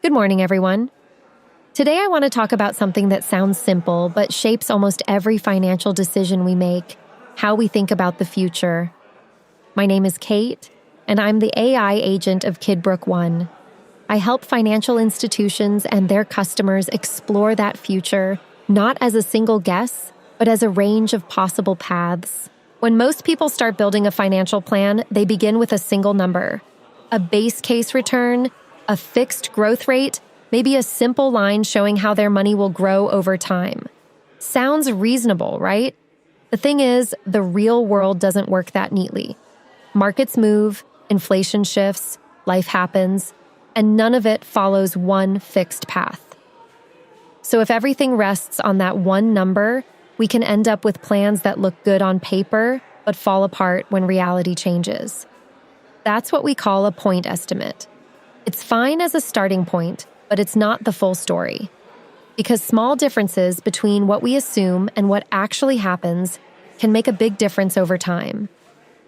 Good morning, everyone. Today, I want to talk about something that sounds simple but shapes almost every financial decision we make: how we think about the future. My name is Kate, and I'm the AI agent of Kidbrook One. I help financial institutions and their customers explore that future, not as a single guess, but as a range of possible paths. When most people start building a financial plan, they begin with a single number: a base case return, a fixed growth rate, maybe a simple line showing how their money will grow over time. Sounds reasonable, right? The thing is, the real world doesn't work that neatly. Markets move, inflation shifts, life happens, and none of it follows one fixed path. So if everything rests on that one number, we can end up with plans that look good on paper, but fall apart when reality changes. That's what we call a point estimate. It's fine as a starting point, but it's not the full story. Because small differences between what we assume and what actually happens can make a big difference over time.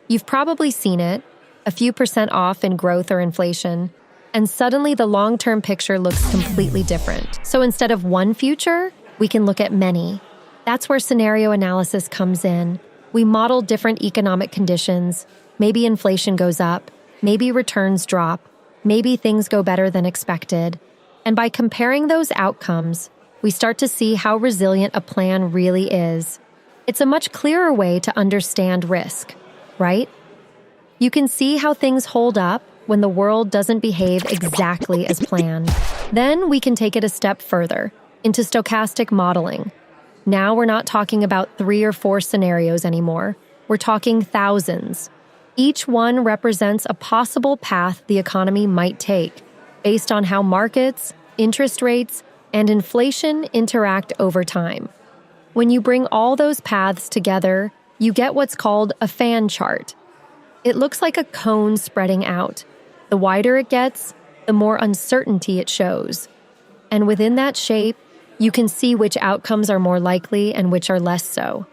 You've probably seen it, a few percent off in growth or inflation, and suddenly the long-term picture looks completely different. So instead of one future, we can look at many. That's where scenario analysis comes in. We model different economic conditions. Maybe inflation goes up, maybe returns drop, maybe things go better than expected. And by comparing those outcomes, we start to see how resilient a plan really is. It's a much clearer way to understand risk, right? You can see how things hold up when the world doesn't behave exactly as planned. Then we can take it a step further, into stochastic modeling. Now we're not talking about 3 or 4 scenarios anymore. We're talking thousands. Each one represents a possible path the economy might take, based on how markets, interest rates, and inflation interact over time. When you bring all those paths together, you get what's called a fan chart. It looks like a cone spreading out. The wider it gets, the more uncertainty it shows. And within that shape, you can see which outcomes are more likely and which are less so.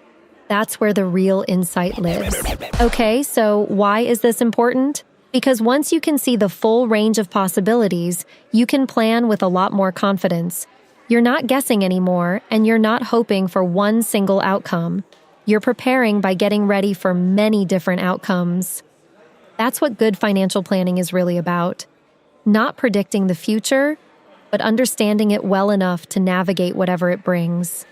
That's where the real insight lives. Okay, so why is this important? Because once you can see the full range of possibilities, you can plan with a lot more confidence. You're not guessing anymore, and you're not hoping for one single outcome. You're preparing by getting ready for many different outcomes. That's what good financial planning is really about. Not predicting the future, but understanding it well enough to navigate whatever it brings.